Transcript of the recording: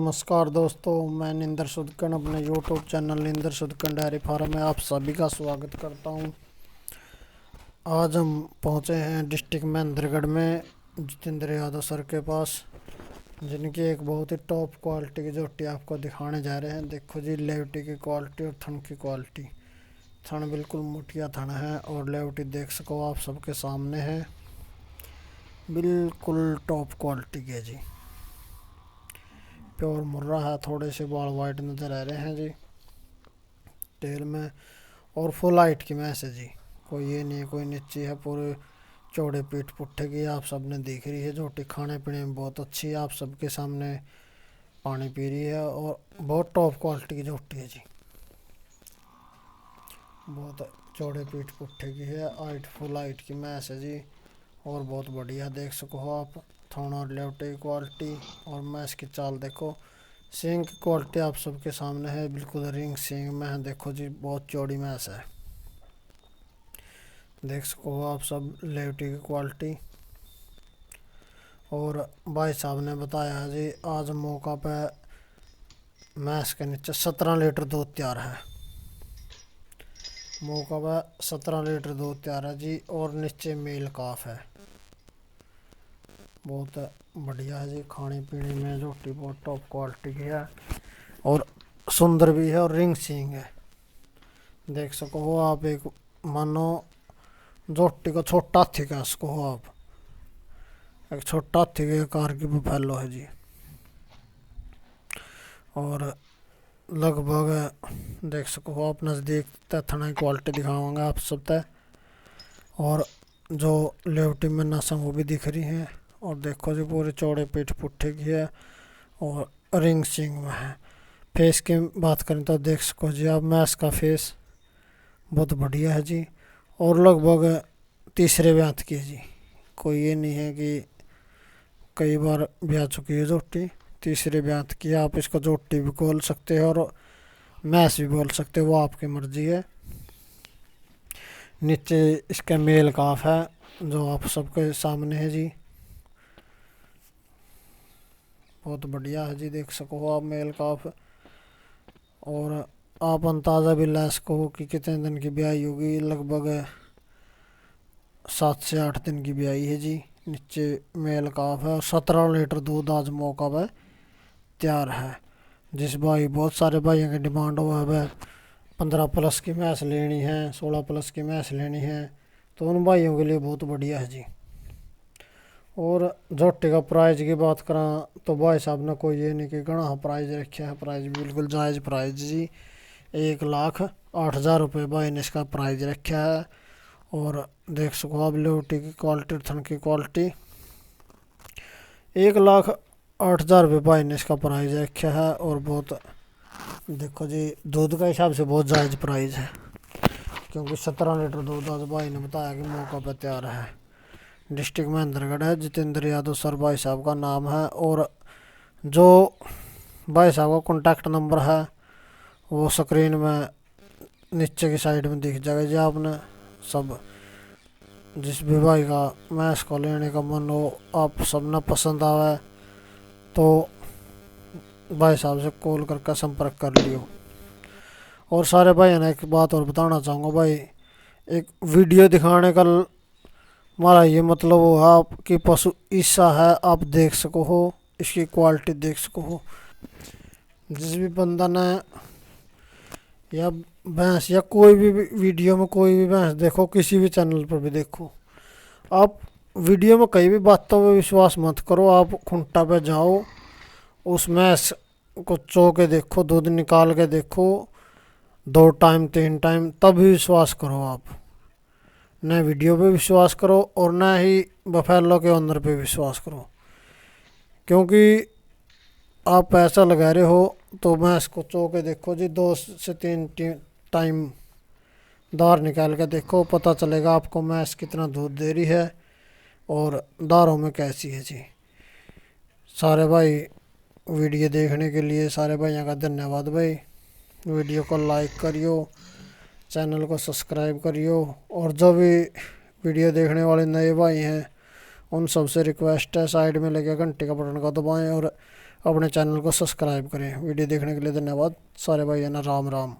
नमस्कार दोस्तों, मैं निंदर सudkain अपने यूट्यूब चैनल निंदर सudkain डेयरी फार्म में आप सभी का स्वागत करता हूं। आज हम पहुंचे हैं डिस्ट्रिक्ट महेंद्रगढ़ में जितेंद्र यादव सर के पास, जिनकी एक बहुत ही टॉप क्वालिटी की जोटी आपको दिखाने जा रहे हैं। देखो जी, लेवटी की क्वालिटी और थन की क्वालिटी। थन बिल्कुल मुठिया थन है और लेवटी देख सको आप सबके सामने है, बिल्कुल टॉप क्वालिटी की है जी। प्योर मुर्रा है, थोड़े से बाल वाइट नज़र आ रहे हैं जी टेल में, और फुल हाइट की भैंस है जी। कोई ये नहीं कोई नीची है, पूरे चौड़े पीठ पुट्ठे की आप सबने देख रही है। जोटी खाने पीने में बहुत अच्छी है, आप सबके सामने पानी पी रही है और बहुत टॉप क्वालिटी की जोटी है जी। बहुत चौड़े पीठ पुट्ठे की है, हाइट फुल हाइट की भैंस है जी और बहुत बढ़िया देख सको आप। थोड़ा और लेवटे की क्वालिटी और मैस की चाल देखो। सींग की क्वालिटी आप सबके सामने है, बिल्कुल रिंग सींग में है। देखो जी, बहुत चौड़ी मैस है, देख सको आप सब लेवटी की क्वालिटी। और भाई साहब ने बताया जी, आज मौका पे मैस के नीचे 17 लीटर दूध तैयार है। मौका पे 17 लीटर दूध तैयार है जी, और नीचे मेल काफ है। बहुत बढ़िया है जी, खाने पीने में जोटी बहुत टॉप क्वालिटी की है और सुंदर भी है और रिंग सींग है। देख सको हो आप, एक मानो जोटी को छोटा हाथी कह सको हो आप, एक छोटा हाथी के आकार की बफेलो है जी। और लगभग देख सको हो आप, नज़दीक थना की क्वालिटी दिखाऊंगा आप सब तक। और जो लेवटी में नसा वो भी दिख रही है। और देखो जी, पूरे चौड़े पीठ पुट्ठे की है और रिंग सिंग में है। फेस की बात करें तो देख सको जी आप, मैस का फेस बहुत बढ़िया है जी और लगभग तीसरे ब्यात की है जी। कोई ये नहीं है कि कई बार ब्याह चुकी है जोटी, तीसरे ब्यात की है। आप इसको जोटी भी बोल सकते हो और मैस भी बोल सकते हो, वो आपकी मर्जी है। नीचे इसका मेल काफ है जो आप सबके सामने है जी, बहुत बढ़िया है जी। देख सको आप मेल काफ, और आप अंदाज़ा भी ला सको कि कितने दिन की ब्याई होगी। लगभग 7 से 8 दिन की ब्याई है जी। नीचे मेल काफ है और 17 लीटर दूध आज मौका पर तैयार है। जिस भाई, बहुत सारे भाइयों की डिमांड हुआ है 15 प्लस की भैंस लेनी है, 16 प्लस की भैंस लेनी है, तो उन भाइयों के लिए बहुत बढ़िया है जी। और जोटी का प्राइस की बात करा तो भाई साहब ने कोई ये नहीं कि घना प्राइस रखा है, प्राइस बिल्कुल जायज़ प्राइस जी। 1,08,000 रुपये भाई ने इसका प्राइस रखा है। और देख सको आप लेवटी की क्वालिटी, थन की क्वालिटी। 1,08,000 रुपये भाई ने इसका प्राइस रखा है और बहुत देखो जी, दूध का हिसाब से बहुत जायज़ प्राइस है, क्योंकि 17 लीटर दूध आज भाई ने बताया कि मौका पर तैयार है। डिस्ट्रिक्ट महेंद्रगढ़ है, जितेंद्र यादव सर भाई साहब का नाम है। और जो भाई साहब का कॉन्टैक्ट नंबर है वो स्क्रीन में नीचे की साइड में दिख जाएगा जी। आपने सब, जिस भी भाई का मैच को लेने का मन हो, आप सब ने पसंद आवे तो भाई साहब से कॉल करके संपर्क कर लियो। और सारे भाई ने एक बात और बताना चाहूँगा भाई, एक वीडियो दिखाने का हमारा ये मतलब हो आपकी पशु ईसा है, आप देख सको हो, इसकी क्वालिटी देख सको हो। जिस भी बंदा ने या भैंस या कोई भी वीडियो में कोई भी भैंस देखो, किसी भी चैनल पर भी देखो, आप वीडियो में कई भी बातों पर विश्वास मत करो। आप खूंटा पे जाओ, उस भैंस को चो के देखो, दूध निकाल के देखो 2 टाइम 3 टाइम, तब भी विश्वास करो। आप न वीडियो पे विश्वास करो और न ही बफेलो के ओनर पे विश्वास करो, क्योंकि आप पैसा लगा रहे हो तो भैंस को चो के देखो जी, 2 से 3 टाइम दार निकाल के देखो, पता चलेगा आपको भैंस कितना दूध दे रही है और दारों में कैसी है जी। सारे भाई वीडियो देखने के लिए सारे भाइयों का धन्यवाद भाई। वीडियो को लाइक करियो, चैनल को सब्सक्राइब करियो, और जो भी वीडियो देखने वाले नए भाई हैं उन सबसे रिक्वेस्ट है, साइड में लगे घंटे का बटन का दबाएं और अपने चैनल को सब्सक्राइब करें। वीडियो देखने के लिए धन्यवाद सारे भाई, है ना, राम राम।